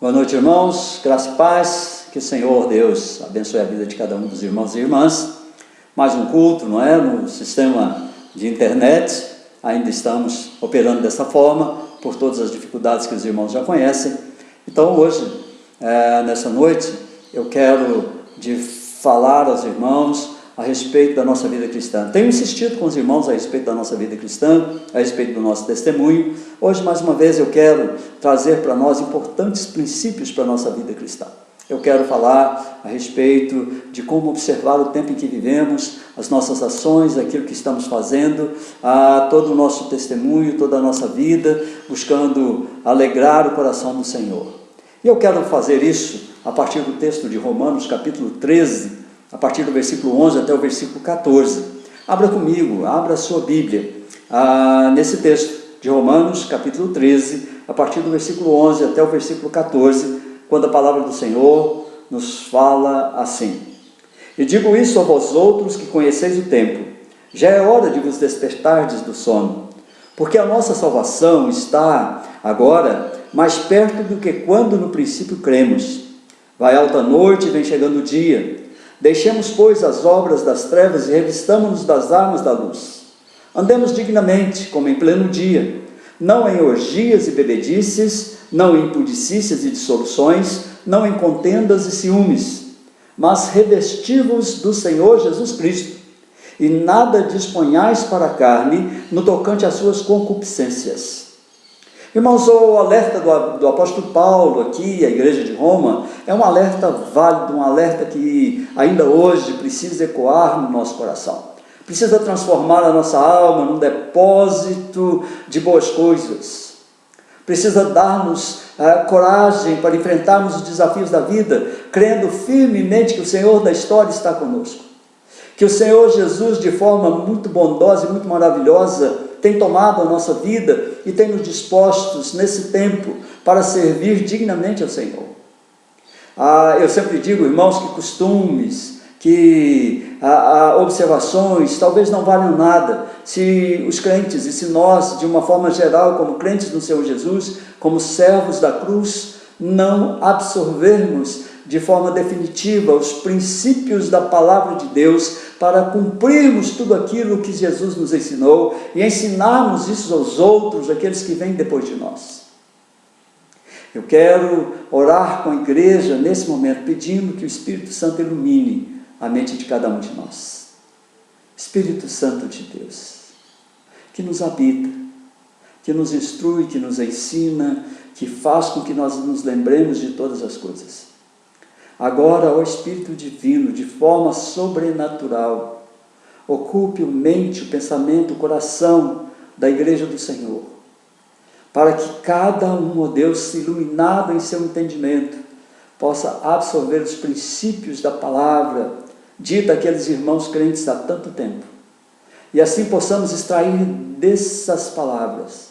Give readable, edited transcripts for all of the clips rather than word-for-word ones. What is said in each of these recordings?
Boa noite, irmãos, graça e paz, que o Senhor Deus abençoe a vida de cada um dos irmãos e irmãs. Mais um culto, não é? No sistema de internet, ainda estamos operando dessa forma, por todas as dificuldades que os irmãos já conhecem. Então hoje, nessa noite, eu quero falar aos irmãos a respeito da nossa vida cristã. Tenho insistido com os irmãos a respeito da nossa vida cristã, a respeito do nosso testemunho. Hoje, mais uma vez, eu quero trazer para nós importantes princípios para a nossa vida cristã. Eu quero falar a respeito de como observar o tempo em que vivemos, as nossas ações, aquilo que estamos fazendo, todo o nosso testemunho, toda a nossa vida, buscando alegrar o coração do Senhor. E eu quero fazer isso a partir do texto de Romanos, capítulo 13, a partir do versículo 11 até o versículo 14. Abra comigo, abra a sua Bíblia, nesse texto de Romanos, capítulo 13, a partir do versículo 11 até o versículo 14, quando a palavra do Senhor nos fala assim: E digo isso a vós outros que conheceis o tempo, já é hora de vos despertardes do sono, porque a nossa salvação está agora mais perto do que quando no princípio cremos. Vai alta noite e vem chegando o dia. Deixemos, pois, as obras das trevas e revistamo-nos das armas da luz. Andemos dignamente, como em pleno dia, não em orgias e bebedices, não em impudicícias e dissoluções, não em contendas e ciúmes, mas revesti-vos do Senhor Jesus Cristo, e nada disponhais para a carne no tocante às suas concupiscências. Irmãos, o alerta do apóstolo Paulo aqui, a igreja de Roma, é um alerta válido, um alerta que ainda hoje precisa ecoar no nosso coração. Precisa transformar a nossa alma num depósito de boas coisas. Precisa dar-nos coragem para enfrentarmos os desafios da vida, crendo firmemente que o Senhor da história está conosco. Que o Senhor Jesus, de forma muito bondosa e muito maravilhosa, tem tomado a nossa vida e tem nos dispostos nesse tempo para servir dignamente ao Senhor. Eu sempre digo, irmãos, que costumes, que observações talvez não valham nada se os crentes e se nós, de uma forma geral, como crentes do Senhor Jesus, como servos da cruz, não absorvermos de forma definitiva os princípios da palavra de Deus para cumprirmos tudo aquilo que Jesus nos ensinou e ensinarmos isso aos outros, aqueles que vêm depois de nós. Eu quero orar com a igreja nesse momento, pedindo que o Espírito Santo ilumine a mente de cada um de nós. Espírito Santo de Deus, que nos habita, que nos instrui, que nos ensina, que faz com que nós nos lembremos de todas as coisas. Agora, ó Espírito Divino, de forma sobrenatural, ocupe a mente, o pensamento, o coração da igreja do Senhor, para que cada um, ó Deus, iluminado em seu entendimento, possa absorver os princípios da palavra dita àqueles irmãos crentes há tanto tempo, e assim possamos extrair dessas palavras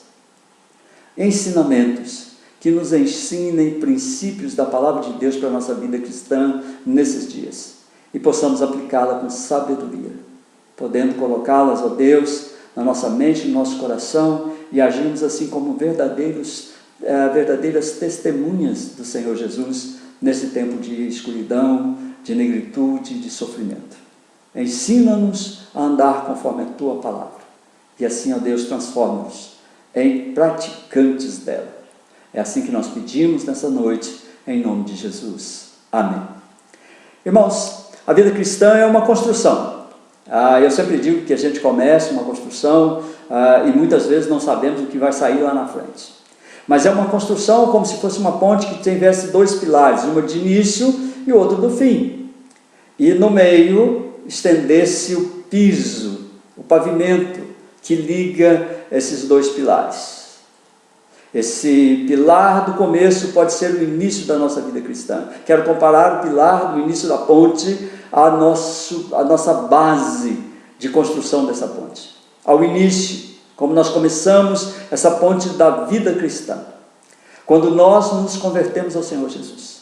ensinamentos que nos ensinem princípios da palavra de Deus para a nossa vida cristã nesses dias, e possamos aplicá-la com sabedoria, podendo colocá-las, ó Deus, na nossa mente, no nosso coração, e agirmos assim como verdadeiras testemunhas do Senhor Jesus, nesse tempo de escuridão, de negritude, de sofrimento. Ensina-nos a andar conforme a Tua palavra, e assim, ó Deus, transforma-nos em praticantes dela. É assim que nós pedimos nessa noite, em nome de Jesus. Amém. Irmãos, a vida cristã é uma construção. Eu sempre digo que a gente começa uma construção e muitas vezes não sabemos o que vai sair lá na frente. Mas é uma construção como se fosse uma ponte que tivesse dois pilares, uma de início e outro do fim. E no meio estendesse o piso, o pavimento que liga esses dois pilares. Esse pilar do começo pode ser o início da nossa vida cristã. Quero comparar o pilar do início da ponte à nossa base de construção dessa ponte. Ao início, como nós começamos essa ponte da vida cristã, quando nós nos convertemos ao Senhor Jesus.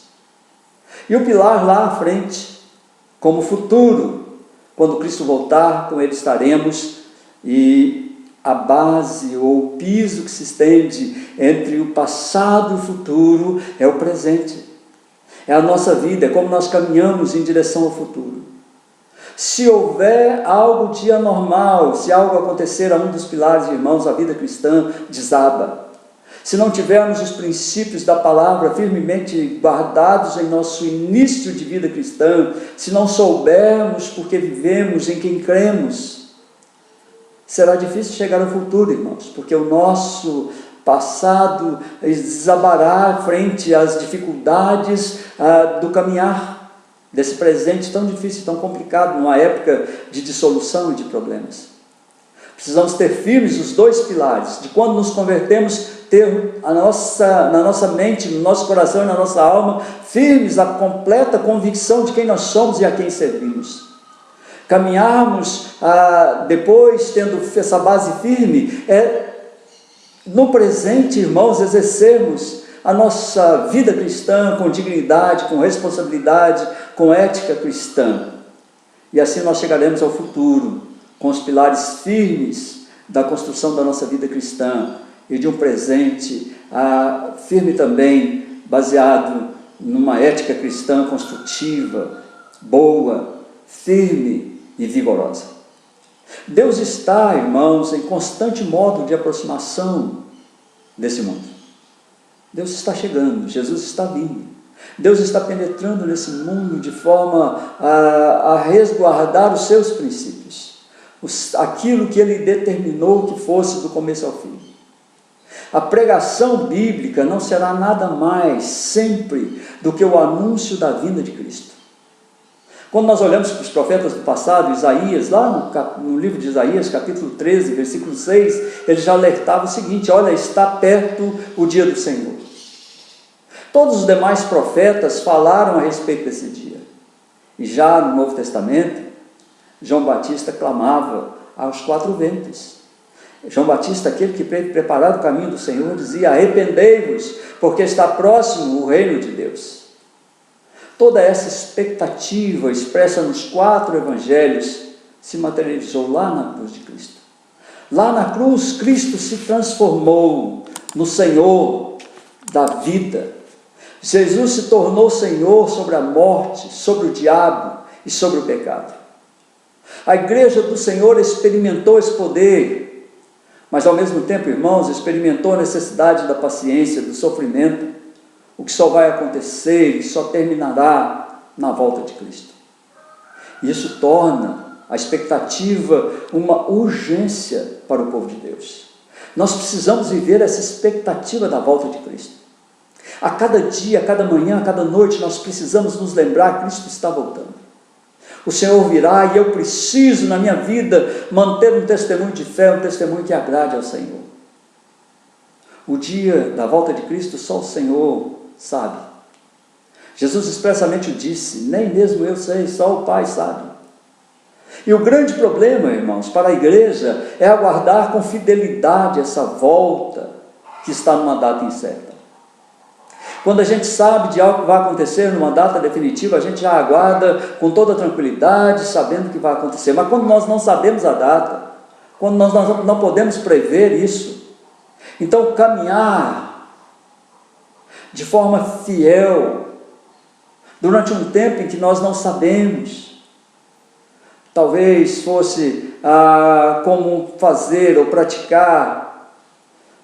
E o pilar lá à frente, como futuro, quando Cristo voltar, com Ele estaremos, e a base ou o piso que se estende entre o passado e o futuro é o presente. É a nossa vida, é como nós caminhamos em direção ao futuro. Se houver algo de anormal, se algo acontecer a um dos pilares, irmãos, a vida cristã desaba. Se não tivermos os princípios da palavra firmemente guardados em nosso início de vida cristã, se não soubermos porque vivemos, em quem cremos, será difícil chegar ao futuro, irmãos, porque o nosso passado desabará frente às dificuldades do caminhar, desse presente tão difícil, tão complicado, numa época de dissolução e de problemas. Precisamos ter firmes os dois pilares, de quando nos convertemos, ter na nossa mente, no nosso coração e na nossa alma, firmes a completa convicção de quem nós somos e a quem servimos. Caminharmos depois, tendo essa base firme, no presente, irmãos, exercermos a nossa vida cristã com dignidade, com responsabilidade, com ética cristã. E assim nós chegaremos ao futuro, com os pilares firmes da construção da nossa vida cristã e de um presente firme também, baseado numa ética cristã construtiva, boa, firme e vigorosa. Deus está, irmãos, em constante modo de aproximação desse mundo. Deus está chegando, Jesus está vindo. Deus está penetrando nesse mundo de forma a resguardar os seus princípios, aquilo que Ele determinou que fosse do começo ao fim. A pregação bíblica não será nada mais sempre do que o anúncio da vinda de Cristo. Quando nós olhamos para os profetas do passado, Isaías, lá no livro de Isaías, capítulo 13, versículo 6, ele já alertava o seguinte: olha, está perto o dia do Senhor. Todos os demais profetas falaram a respeito desse dia. E já no Novo Testamento, João Batista clamava aos quatro ventos. João Batista, aquele que preparava o caminho do Senhor, dizia: arrependei-vos, porque está próximo o reino de Deus. Toda essa expectativa expressa nos quatro evangelhos se materializou lá na cruz de Cristo. Lá na cruz, Cristo se transformou no Senhor da vida. Jesus se tornou Senhor sobre a morte, sobre o diabo e sobre o pecado. A igreja do Senhor experimentou esse poder, mas ao mesmo tempo, irmãos, experimentou a necessidade da paciência, do sofrimento, o que só vai acontecer e só terminará na volta de Cristo. Isso torna a expectativa uma urgência para o povo de Deus. Nós precisamos viver essa expectativa da volta de Cristo. A cada dia, a cada manhã, a cada noite, nós precisamos nos lembrar que Cristo está voltando. O Senhor virá e eu preciso, na minha vida, manter um testemunho de fé, um testemunho que agrade ao Senhor. O dia da volta de Cristo, só o Senhor sabe. Jesus expressamente disse: nem mesmo eu sei, só o Pai sabe. E o grande problema, irmãos, para a igreja é aguardar com fidelidade essa volta que está numa data incerta. Quando a gente sabe de algo que vai acontecer numa data definitiva, a gente já aguarda com toda tranquilidade, sabendo que vai acontecer. Mas quando nós não sabemos a data, quando nós não podemos prever isso, então caminhar de forma fiel, durante um tempo em que nós não sabemos, talvez fosse como fazer ou praticar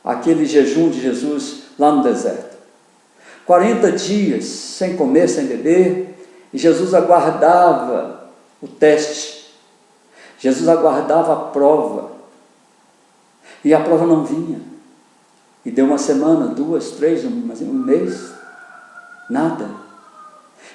aquele jejum de Jesus lá no deserto. 40 dias sem comer, sem beber, e Jesus aguardava o teste, Jesus aguardava a prova, e a prova não vinha. E deu uma semana, 2, 3, um mês, nada.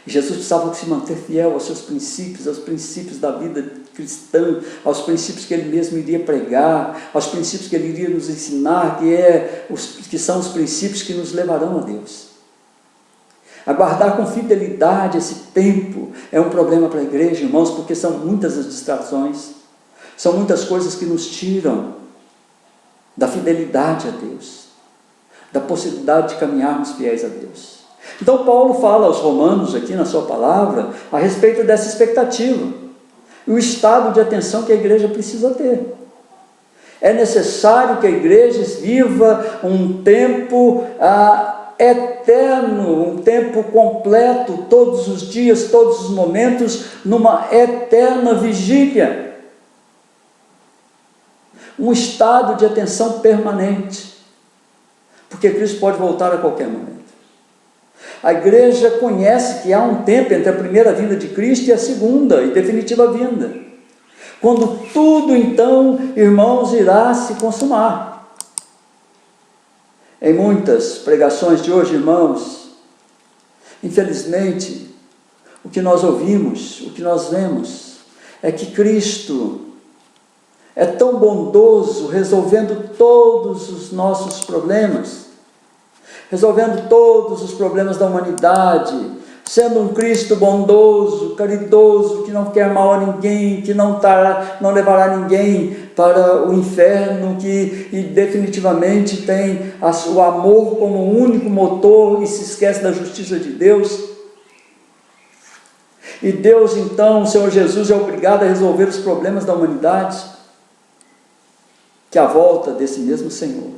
E Jesus precisava se manter fiel aos seus princípios, aos princípios da vida cristã, aos princípios que Ele mesmo iria pregar, aos princípios que Ele iria nos ensinar, que são os princípios que nos levarão a Deus. Aguardar com fidelidade esse tempo é um problema para a igreja, irmãos, porque são muitas as distrações, são muitas coisas que nos tiram da fidelidade a Deus, da possibilidade de caminharmos fiéis a Deus. Então Paulo fala aos romanos aqui na sua palavra a respeito dessa expectativa e o estado de atenção que a igreja precisa ter. É necessário que a igreja viva um tempo eterno, um tempo completo, todos os dias, todos os momentos, numa eterna vigília. Um estado de atenção permanente, porque Cristo pode voltar a qualquer momento. A igreja conhece que há um tempo entre a primeira vinda de Cristo e a segunda e definitiva vinda, quando tudo então, irmãos, irá se consumar. Em muitas pregações de hoje, irmãos, infelizmente, o que nós ouvimos, o que nós vemos, é que Cristo é tão bondoso, resolvendo todos os nossos problemas, resolvendo todos os problemas da humanidade, sendo um Cristo bondoso, caridoso, que não quer mal a ninguém, que não levará ninguém para o inferno, e definitivamente tem o amor como único motor e se esquece da justiça de Deus. E Deus então, o Senhor Jesus, é obrigado a resolver os problemas da humanidade, que a volta desse mesmo Senhor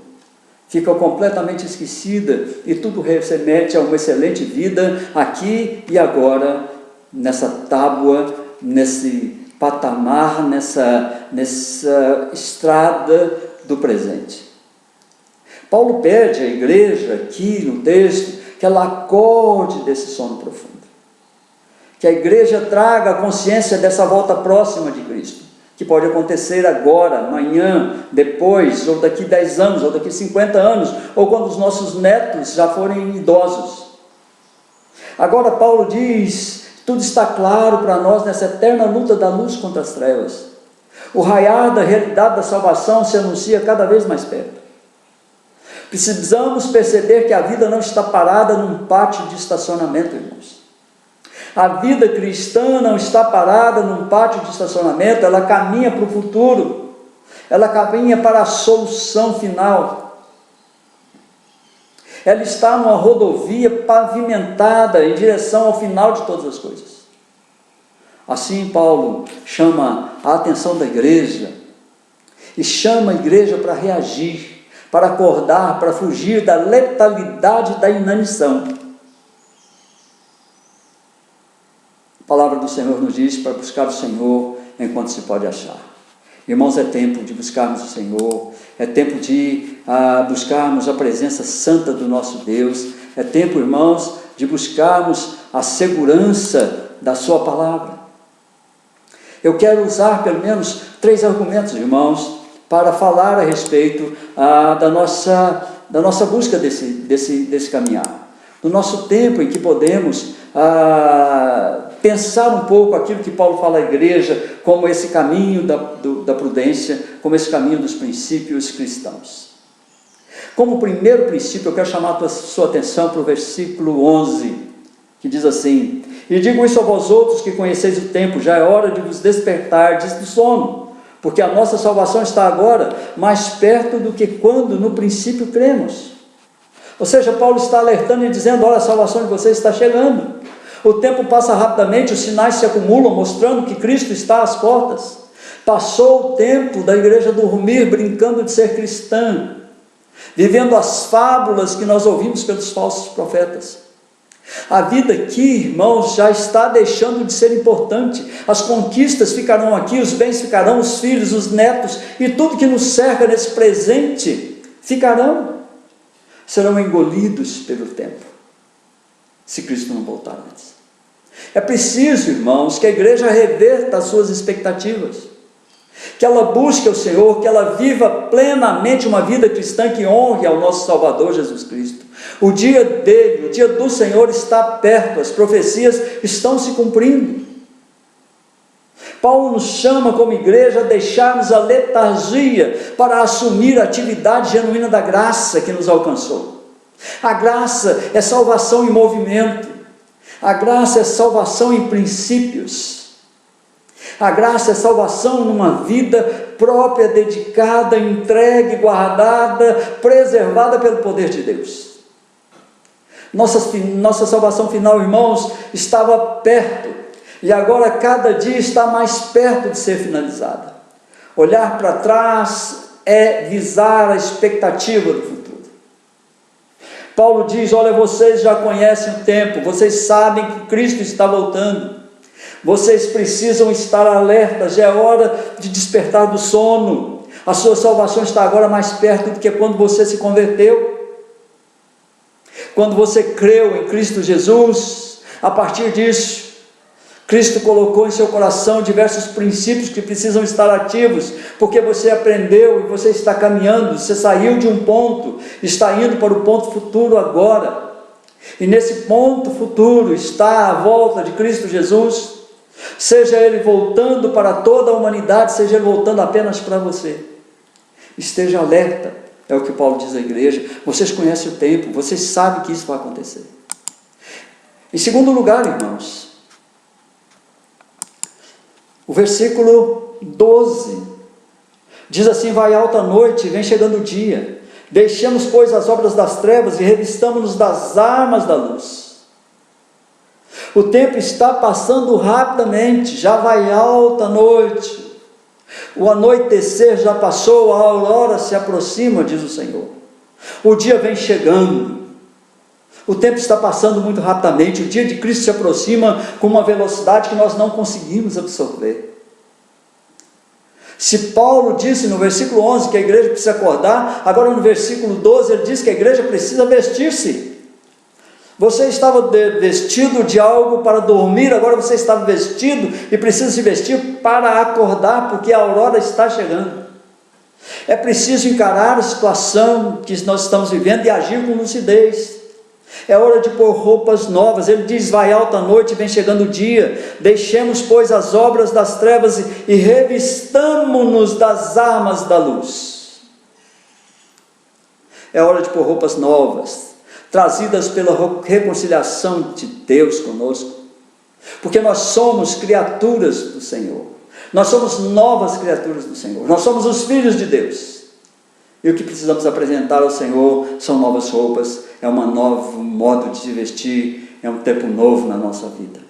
fica completamente esquecida e tudo remete a uma excelente vida aqui e agora, nessa tábua, nesse patamar, nessa estrada do presente. Paulo pede à igreja aqui no texto que ela acorde desse sono profundo, que a igreja traga a consciência dessa volta próxima de Cristo, que pode acontecer agora, amanhã, depois, ou daqui 10 anos, ou daqui 50 anos, ou quando os nossos netos já forem idosos. Agora Paulo diz, tudo está claro para nós nessa eterna luta da luz contra as trevas. O raiar da realidade da salvação se anuncia cada vez mais perto. Precisamos perceber que a vida não está parada num pátio de estacionamento, irmãos. A vida cristã não está parada num pátio de estacionamento, ela caminha para o futuro, ela caminha para a solução final. Ela está numa rodovia pavimentada em direção ao final de todas as coisas. Assim Paulo chama a atenção da igreja, e chama a igreja para reagir, para acordar, para fugir da letalidade da inanição. A palavra do Senhor nos diz para buscar o Senhor enquanto se pode achar. Irmãos, é tempo de buscarmos o Senhor, é tempo de buscarmos a presença santa do nosso Deus, é tempo, irmãos, de buscarmos a segurança da sua palavra. Eu quero usar pelo menos 3 argumentos, irmãos, para falar a respeito da nossa busca desse caminhar, do nosso tempo em que podemos pensar um pouco aquilo que Paulo fala à igreja, como esse caminho da prudência, como esse caminho dos princípios cristãos. Como primeiro princípio, eu quero chamar a sua atenção para o versículo 11, que diz assim: e digo isso a vós outros que conheceis o tempo, já é hora de vos despertardes do sono, porque a nossa salvação está agora mais perto do que quando no princípio cremos. Ou seja, Paulo está alertando e dizendo: olha, a salvação de vocês está chegando. O tempo passa rapidamente, os sinais se acumulam, mostrando que Cristo está às portas. Passou o tempo da igreja dormir, brincando de ser cristã, vivendo as fábulas que nós ouvimos pelos falsos profetas. A vida aqui, irmãos, já está deixando de ser importante. As conquistas ficarão aqui, os bens ficarão, os filhos, os netos, e tudo que nos cerca nesse presente serão engolidos pelo tempo, se Cristo não voltar antes. É preciso, irmãos, que a igreja reverta as suas expectativas, que ela busque o Senhor, que ela viva plenamente uma vida cristã que honre ao nosso Salvador Jesus Cristo. O dia dele, o dia do Senhor está perto, as profecias estão se cumprindo. Paulo nos chama como igreja a deixarmos a letargia para assumir a atividade genuína da graça que nos alcançou. A graça é salvação em movimento, a graça é salvação em princípios, a graça é salvação numa vida própria, dedicada, entregue, guardada, preservada pelo poder de Deus. Nossa salvação final, irmãos, estava perto, e agora cada dia está mais perto de ser finalizada. Olhar para trás é visar a expectativa do futuro. Paulo diz: olha, vocês já conhecem o tempo, vocês sabem que Cristo está voltando, vocês precisam estar alertas, já é hora de despertar do sono, a sua salvação está agora mais perto do que quando você se converteu. Quando você creu em Cristo Jesus, a partir disso, Cristo colocou em seu coração diversos princípios que precisam estar ativos, porque você aprendeu e você está caminhando, você saiu de um ponto, está indo para o ponto futuro agora, e nesse ponto futuro está a volta de Cristo Jesus, seja Ele voltando para toda a humanidade, seja Ele voltando apenas para você. Esteja alerta, é o que Paulo diz à igreja. Vocês conhecem o tempo, vocês sabem que isso vai acontecer. Em segundo lugar, irmãos, o versículo 12 diz assim: vai alta a noite, vem chegando o dia, deixemos, pois, as obras das trevas e revistamo-nos das armas da luz. O tempo está passando rapidamente, já vai alta a noite, o anoitecer já passou, a aurora se aproxima, diz o Senhor, o dia vem chegando, o tempo está passando muito rapidamente, o dia de Cristo se aproxima com uma velocidade que nós não conseguimos absorver. Se Paulo disse no versículo 11 que a igreja precisa acordar, agora no versículo 12 ele diz que a igreja precisa vestir-se. Você estava vestido de algo para dormir, agora você está vestido e precisa se vestir para acordar, porque a aurora está chegando. É preciso encarar a situação que nós estamos vivendo e agir com lucidez. É hora de pôr roupas novas. Ele diz: vai alta a noite, vem chegando o dia, deixemos, pois, as obras das trevas e revistamo-nos das armas da luz. É hora de pôr roupas novas, trazidas pela reconciliação de Deus conosco, porque nós somos criaturas do Senhor, nós somos novas criaturas do Senhor, nós somos os filhos de Deus, e o que precisamos apresentar ao Senhor são novas roupas, é um novo modo de se vestir, é um tempo novo na nossa vida.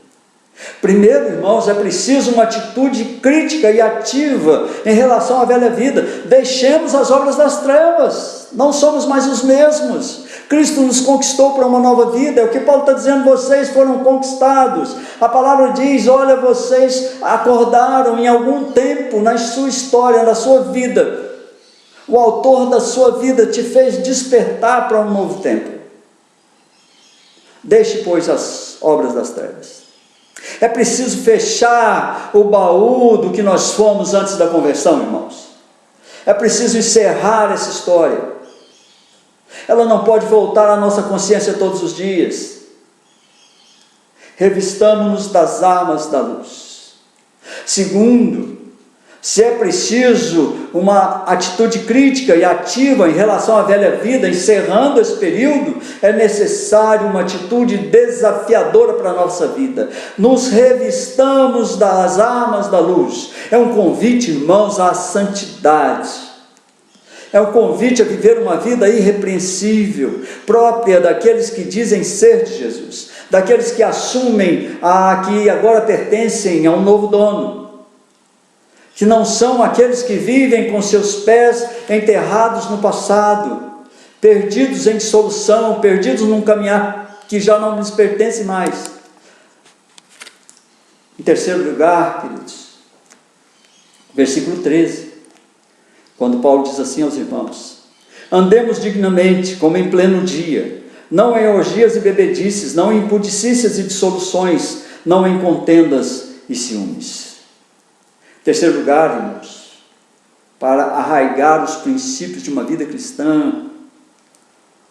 Primeiro, irmãos, é preciso uma atitude crítica e ativa em relação à velha vida. Deixemos as obras das trevas, não somos mais os mesmos. Cristo nos conquistou para uma nova vida, é o que Paulo está dizendo: vocês foram conquistados. A palavra diz: olha, vocês acordaram em algum tempo na sua história, na sua vida, o autor da sua vida te fez despertar para um novo tempo. Deixe, pois, as obras das trevas. É preciso fechar o baú do que nós fomos antes da conversão, irmãos. É preciso encerrar essa história. Ela não pode voltar à nossa consciência todos os dias. Revistamo-nos das armas da luz. Segundo, se é preciso uma atitude crítica e ativa em relação à velha vida, encerrando esse período, é necessário uma atitude desafiadora para a nossa vida. Nos revistamos das armas da luz. É um convite, irmãos, à santidade. É um convite a viver uma vida irrepreensível, própria daqueles que dizem ser de Jesus, daqueles que assumem que agora pertencem a um novo dono, que não são aqueles que vivem com seus pés enterrados no passado, perdidos em dissolução, perdidos num caminhar que já não lhes pertence mais. Em terceiro lugar, queridos, versículo 13, quando Paulo diz assim aos irmãos: andemos dignamente, como em pleno dia, não em orgias e bebedices, não em impudicícias e dissoluções, não em contendas e ciúmes. Terceiro lugar, irmãos, para arraigar os princípios de uma vida cristã,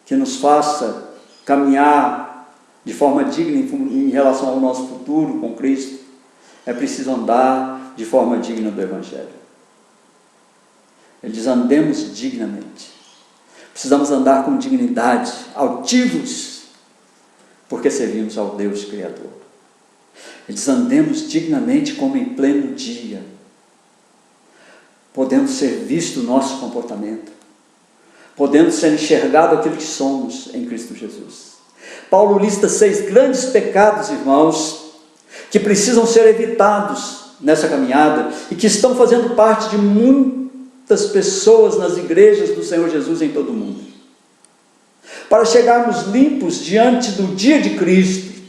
que nos faça caminhar de forma digna em relação ao nosso futuro com Cristo, é preciso andar de forma digna do Evangelho. Ele diz: andemos dignamente. Precisamos andar com dignidade, altivos, porque servimos ao Deus Criador. Ele diz: andemos dignamente como em pleno dia, podendo ser visto o nosso comportamento, podendo ser enxergado aquilo que somos em Cristo Jesus. Paulo lista 6 grandes pecados, irmãos, que precisam ser evitados nessa caminhada e que estão fazendo parte de muitas muitas pessoas nas igrejas do Senhor Jesus em todo o mundo. Para chegarmos limpos diante do dia de Cristo,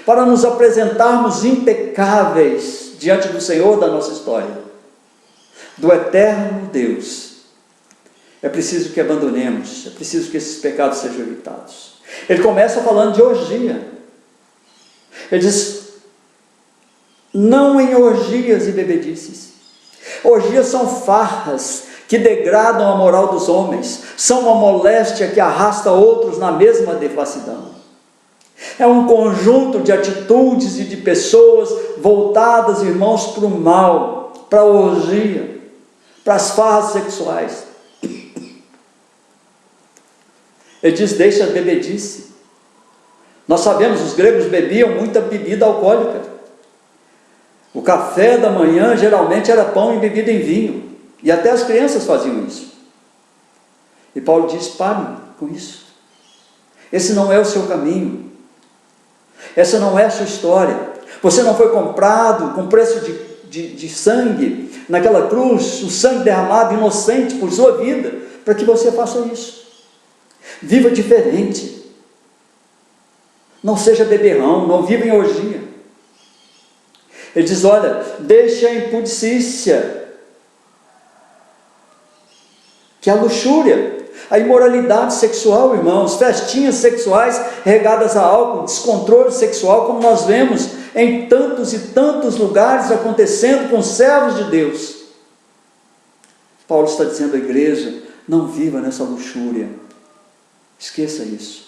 para nos apresentarmos impecáveis diante do Senhor da nossa história, do eterno Deus, é preciso que abandonemos, é preciso que esses pecados sejam evitados. Ele começa falando de orgia. Ele diz: não em orgias e bebedices. Orgias são farras que degradam a moral dos homens, são uma moléstia que arrasta outros na mesma devassidão. É um conjunto de atitudes e de pessoas voltadas, irmãos, para o mal, para a orgia, para as farras sexuais. Ele diz: deixa a bebedice. Nós sabemos, os gregos bebiam muita bebida alcoólica. O café da manhã geralmente era pão e bebida em vinho, e até as crianças faziam isso. E Paulo diz: parem com isso. Esse não é o seu caminho, essa não é a sua história. Você não foi comprado com preço de sangue naquela cruz, o sangue derramado inocente por sua vida, para que você faça isso. Viva diferente, não seja beberrão, não viva em orgia. Ele diz: olha, deixa a impudicícia, que é a luxúria, a imoralidade sexual, irmãos, festinhas sexuais regadas a álcool, descontrole sexual, como nós vemos em tantos e tantos lugares acontecendo com servos de Deus. Paulo está dizendo à igreja: não viva nessa luxúria, esqueça isso.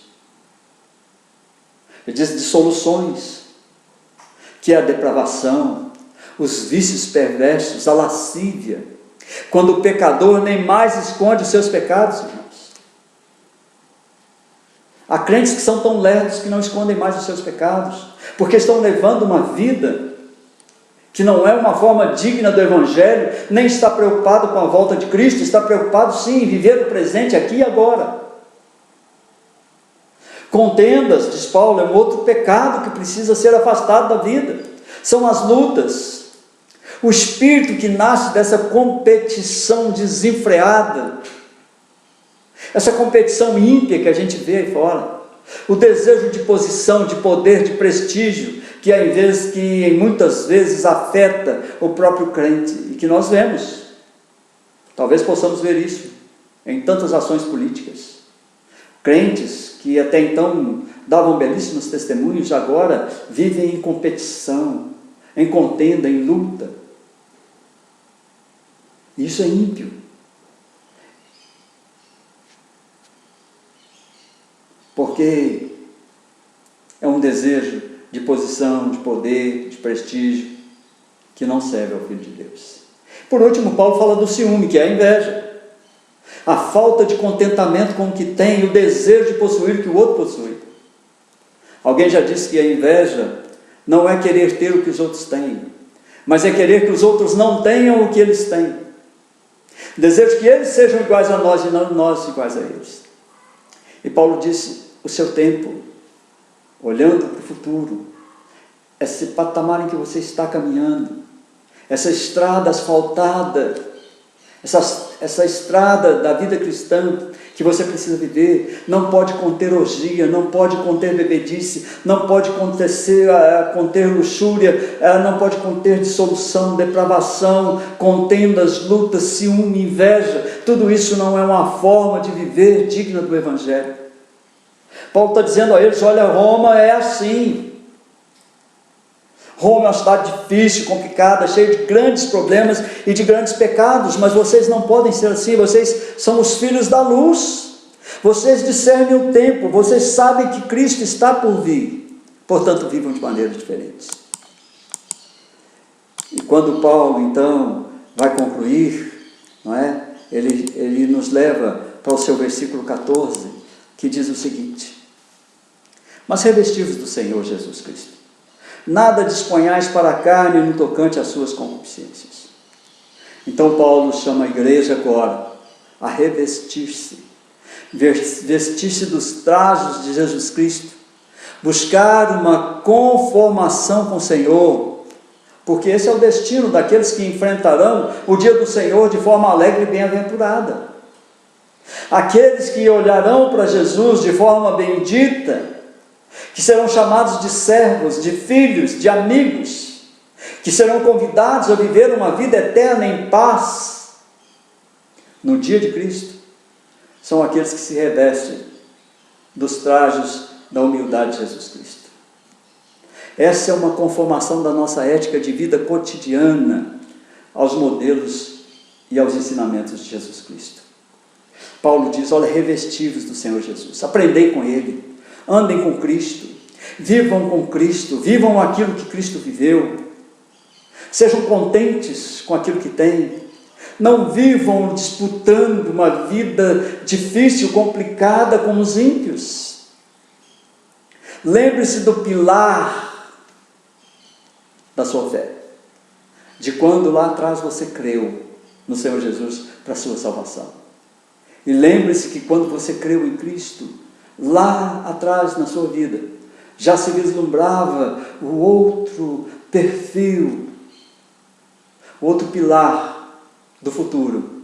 Ele diz: dissoluções, que é a depravação, os vícios perversos, a lascívia, quando o pecador nem mais esconde os seus pecados, irmãos. Há crentes que são tão lerdos que não escondem mais os seus pecados, porque estão levando uma vida que não é uma forma digna do Evangelho, nem está preocupado com a volta de Cristo, está preocupado sim em viver o presente aqui e agora. Contendas, diz Paulo, é um outro pecado que precisa ser afastado da vida. São as lutas, o espírito que nasce dessa competição desenfreada, essa competição ímpia que a gente vê aí fora, o desejo de posição, de poder, de prestígio, que muitas vezes afeta o próprio crente, e que nós vemos. Talvez possamos ver isso em tantas ações políticas. Crentes que até então davam belíssimos testemunhos, agora vivem em competição, em contenda, em luta. Isso é ímpio. Porque é um desejo de posição, de poder, de prestígio, que não serve ao Filho de Deus. Por último, Paulo fala do ciúme, que é a inveja. A falta de contentamento com o que tem, o desejo de possuir o que o outro possui. Alguém já disse que a inveja não é querer ter o que os outros têm, mas é querer que os outros não tenham o que eles têm. Desejo que eles sejam iguais a nós e não nós iguais a eles. E Paulo disse: o seu tempo, olhando para o futuro, esse patamar em que você está caminhando, essa estrada asfaltada, essa estrada da vida cristã que você precisa viver, não pode conter orgia, não pode conter bebedice, não pode conter luxúria, não pode conter dissolução, depravação, contendas, lutas, ciúme, inveja. Tudo isso não é uma forma de viver digna do Evangelho. Paulo está dizendo a eles: olha, Roma é assim. Roma é uma cidade difícil, complicada, cheia de grandes problemas e de grandes pecados, mas vocês não podem ser assim. Vocês são os filhos da luz, vocês discernem o tempo, vocês sabem que Cristo está por vir, portanto vivam de maneiras diferentes. E quando Paulo então vai concluir, não é? Ele nos leva para o seu versículo 14, que diz o seguinte: mas revestivos do Senhor Jesus Cristo, nada disponhais para a carne no tocante às suas concupiscências. Então Paulo chama a igreja agora a revestir-se, vestir-se dos trajos de Jesus Cristo, buscar uma conformação com o Senhor, porque esse é o destino daqueles que enfrentarão o dia do Senhor de forma alegre e bem-aventurada. Aqueles que olharão para Jesus de forma bendita, que serão chamados de servos, de filhos, de amigos, que serão convidados a viver uma vida eterna em paz no dia de Cristo, são aqueles que se revestem dos trajes da humildade de Jesus Cristo. Essa é uma conformação da nossa ética de vida cotidiana aos modelos e aos ensinamentos de Jesus Cristo. Paulo diz: olha, revestivos do Senhor Jesus, aprendei com Ele, andem com Cristo, vivam com Cristo, vivam aquilo que Cristo viveu, sejam contentes com aquilo que têm, não vivam disputando uma vida difícil, complicada como os ímpios. Lembre-se do pilar da sua fé, de quando lá atrás você creu no Senhor Jesus para a sua salvação. E lembre-se que quando você creu em Cristo, lá atrás na sua vida, já se vislumbrava o outro perfil, o outro pilar do futuro,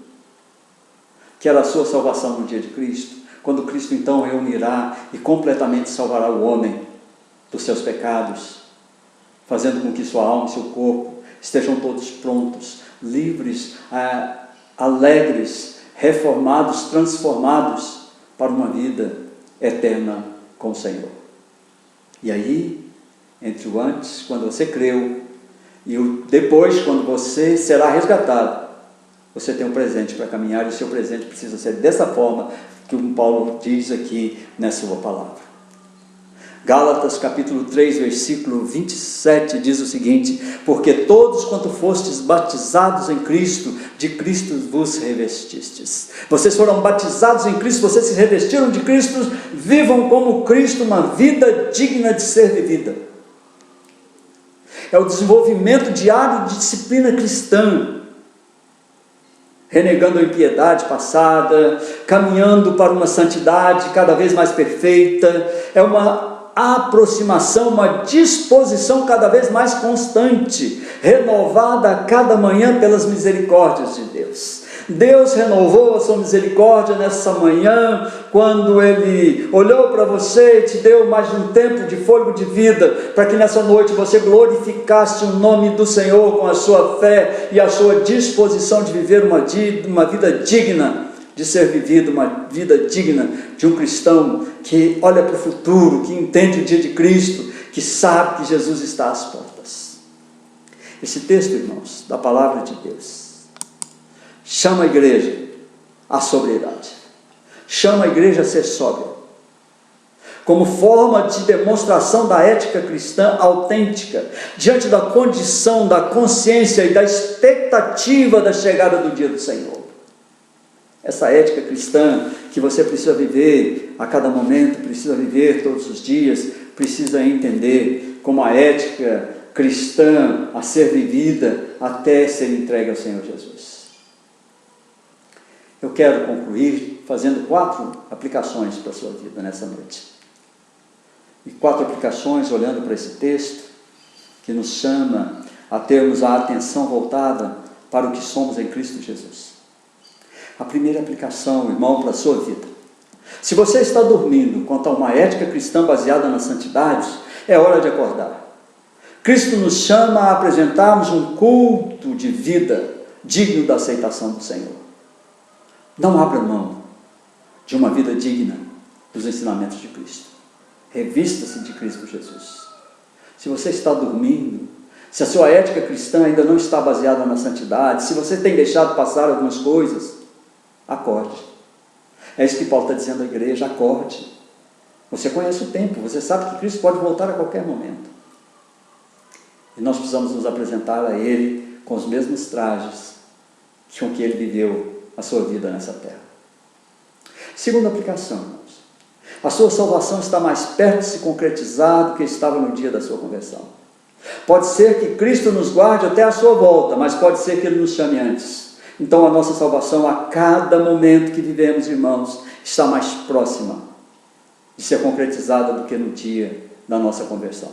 que era a sua salvação no dia de Cristo, quando Cristo então reunirá e completamente salvará o homem dos seus pecados, fazendo com que sua alma e seu corpo estejam todos prontos, livres, alegres, reformados, transformados para uma vida eterna com o Senhor. E aí, entre o antes, quando você creu, e o depois, quando você será resgatado, você tem um presente para caminhar, e o seu presente precisa ser dessa forma que o Paulo diz aqui nessa sua palavra. Gálatas capítulo 3, versículo 27 diz o seguinte: porque todos quanto fostes batizados em Cristo, de Cristo vos revestistes. Vocês foram batizados em Cristo, vocês se revestiram de Cristo, vivam como Cristo uma vida digna de ser vivida. É o desenvolvimento diário de disciplina cristã, renegando a impiedade passada, caminhando para uma santidade cada vez mais perfeita. É uma aproximação, uma disposição cada vez mais constante, renovada a cada manhã pelas misericórdias de Deus. Deus renovou a sua misericórdia nessa manhã, quando Ele olhou para você e te deu mais um tempo de fôlego de vida, para que nessa noite você glorificasse o nome do Senhor com a sua fé e a sua disposição de viver uma vida digna de ser vivida, uma vida digna de um cristão que olha para o futuro, que entende o dia de Cristo, que sabe que Jesus está às portas. Esse texto, irmãos, da palavra de Deus, chama a igreja à sobriedade, chama a igreja a ser sóbria, como forma de demonstração da ética cristã autêntica, diante da condição, da consciência e da expectativa da chegada do dia do Senhor. Essa ética cristã que você precisa viver a cada momento, precisa viver todos os dias, precisa entender como a ética cristã a ser vivida até ser entregue ao Senhor Jesus. Eu quero concluir fazendo 4 aplicações para a sua vida nessa noite. E 4 aplicações olhando para esse texto, que nos chama a termos a atenção voltada para o que somos em Cristo Jesus. A primeira aplicação, irmão, para a sua vida: se você está dormindo quanto a uma ética cristã baseada na santidade, é hora de acordar. Cristo nos chama a apresentarmos um culto de vida digno da aceitação do Senhor. Não abra mão de uma vida digna dos ensinamentos de Cristo. Revista-se de Cristo Jesus. Se você está dormindo, se a sua ética cristã ainda não está baseada na santidade, se você tem deixado passar algumas coisas, acorde. É isso que Paulo está dizendo à igreja: acorde. Você conhece o tempo, você sabe que Cristo pode voltar a qualquer momento. E nós precisamos nos apresentar a Ele com os mesmos trajes com que Ele viveu a sua vida nessa terra. Segunda aplicação, irmãos: a sua salvação está mais perto de se concretizar do que estava no dia da sua conversão. Pode ser que Cristo nos guarde até a sua volta, mas pode ser que Ele nos chame antes. Então a nossa salvação, a cada momento que vivemos, irmãos, está mais próxima de ser concretizada do que no dia da nossa conversão.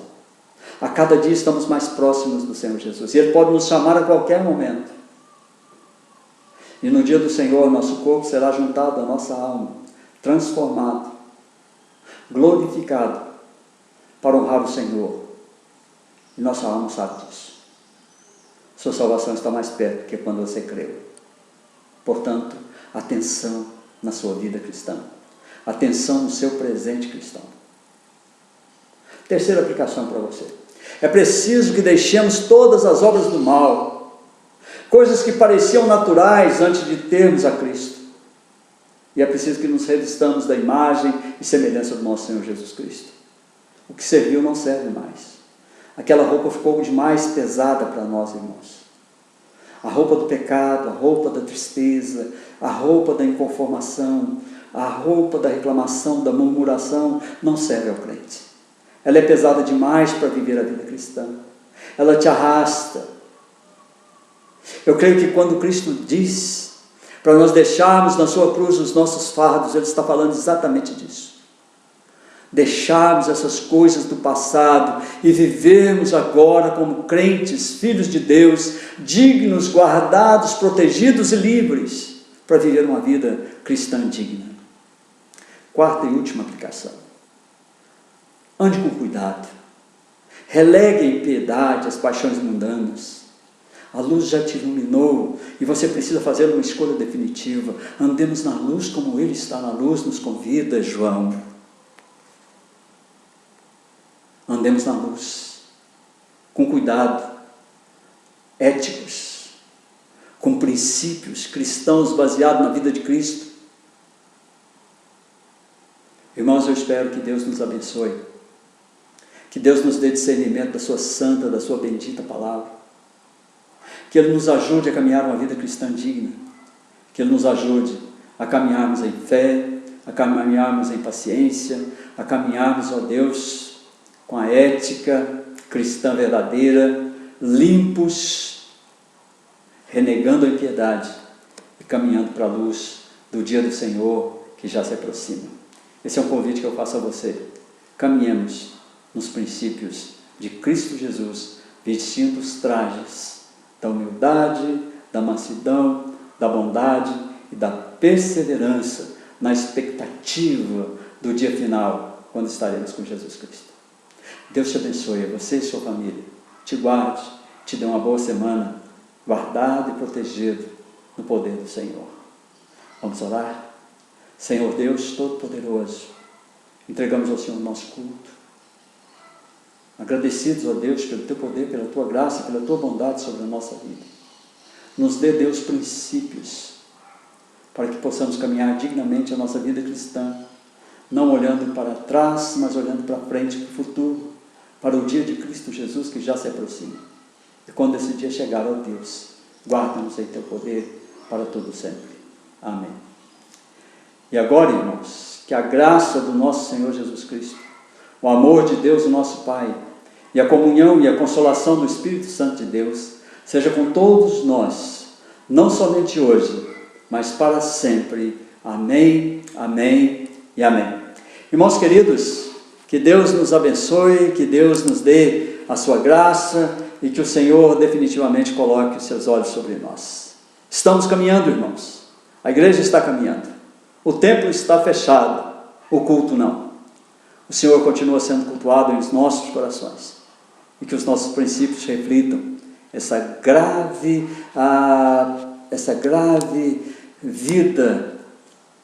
A cada dia estamos mais próximos do Senhor Jesus. E Ele pode nos chamar a qualquer momento. E no dia do Senhor, nosso corpo será juntado à nossa alma, transformado, glorificado, para honrar o Senhor. E nossa alma sabe disso. Sua salvação está mais perto que quando você creu. Portanto, atenção na sua vida cristã. Atenção no seu presente cristão. Terceira aplicação para você. É preciso que deixemos todas as obras do mal, coisas que pareciam naturais antes de termos a Cristo. E é preciso que nos revistamos da imagem e semelhança do nosso Senhor Jesus Cristo. O que serviu não serve mais. Aquela roupa ficou demais pesada para nós, irmãos. A roupa do pecado, a roupa da tristeza, a roupa da inconformação, a roupa da reclamação, da murmuração, não serve ao crente. Ela é pesada demais para viver a vida cristã. Ela te arrasta. Eu creio que quando Cristo diz para nós deixarmos na sua cruz os nossos fardos, Ele está falando exatamente disso. Deixarmos essas coisas do passado e vivermos agora como crentes, filhos de Deus, dignos, guardados, protegidos e livres, para viver uma vida cristã digna. Quarta e última aplicação. Ande com cuidado. Relegue a impiedade, as paixões mundanas. A luz já te iluminou e você precisa fazer uma escolha definitiva. Andemos na luz como Ele está na luz, nos convida João. Andemos na luz, com cuidado, éticos, com princípios cristãos baseados na vida de Cristo. Irmãos, eu espero que Deus nos abençoe, que Deus nos dê discernimento da sua santa, da sua bendita palavra, que Ele nos ajude a caminhar uma vida cristã digna, que Ele nos ajude a caminharmos em fé, a caminharmos em paciência, a caminharmos, ó Deus, com a ética cristã verdadeira, limpos, renegando a impiedade e caminhando para a luz do dia do Senhor que já se aproxima. Esse é um convite que eu faço a você. Caminhemos nos princípios de Cristo Jesus, vestindo os trajes da humildade, da mansidão, da bondade e da perseverança na expectativa do dia final, quando estaremos com Jesus Cristo. Deus te abençoe, você e sua família, te guarde, te dê uma boa semana, guardado e protegido no poder do Senhor. Vamos orar? Senhor Deus Todo-Poderoso, entregamos ao Senhor o nosso culto, agradecidos, ó Deus, pelo Teu poder, pela Tua graça, pela Tua bondade sobre a nossa vida. Nos dê, Deus, princípios, para que possamos caminhar dignamente a nossa vida cristã, não olhando para trás, mas olhando para frente, para o futuro, para o dia de Cristo Jesus que já se aproxima. E quando esse dia chegar, ó Deus, guarda-nos em Teu poder para todo sempre. Amém. E agora, irmãos, que a graça do nosso Senhor Jesus Cristo, o amor de Deus, o nosso Pai, e a comunhão e a consolação do Espírito Santo de Deus, seja com todos nós, não somente hoje, mas para sempre. Amém, amém e amém. Irmãos queridos, que Deus nos abençoe, que Deus nos dê a sua graça e que o Senhor definitivamente coloque os seus olhos sobre nós. Estamos caminhando, irmãos. A igreja está caminhando. O templo está fechado, o culto não. O Senhor continua sendo cultuado em nossos corações. E que os nossos princípios reflitam essa grave vida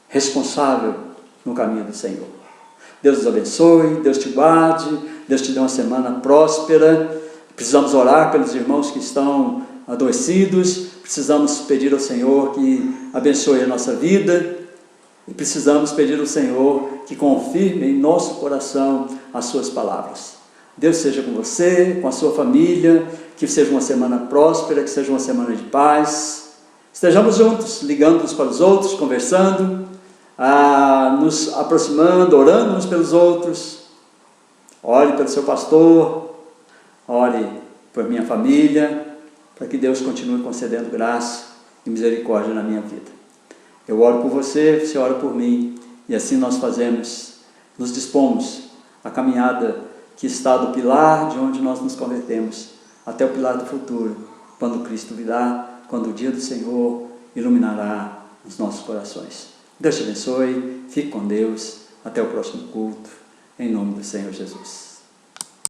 responsável no caminho do Senhor. Deus nos abençoe, Deus te guarde, Deus te dê uma semana próspera. Precisamos orar pelos irmãos que estão adoecidos, precisamos pedir ao Senhor que abençoe a nossa vida e precisamos pedir ao Senhor que confirme em nosso coração as suas palavras. Deus seja com você, com a sua família, que seja uma semana próspera, que seja uma semana de paz. Estejamos juntos, ligando uns para os outros, conversando, nos aproximando, orando uns pelos outros. Ore pelo seu pastor, ore por minha família, para que Deus continue concedendo graça e misericórdia na minha vida. Eu oro por você, você ora por mim, e assim nós fazemos, nos dispomos à caminhada que está do pilar de onde nós nos convertemos até o pilar do futuro, quando Cristo virá, quando o dia do Senhor iluminará os nossos corações. Deus te abençoe, fique com Deus, até o próximo culto, em nome do Senhor Jesus.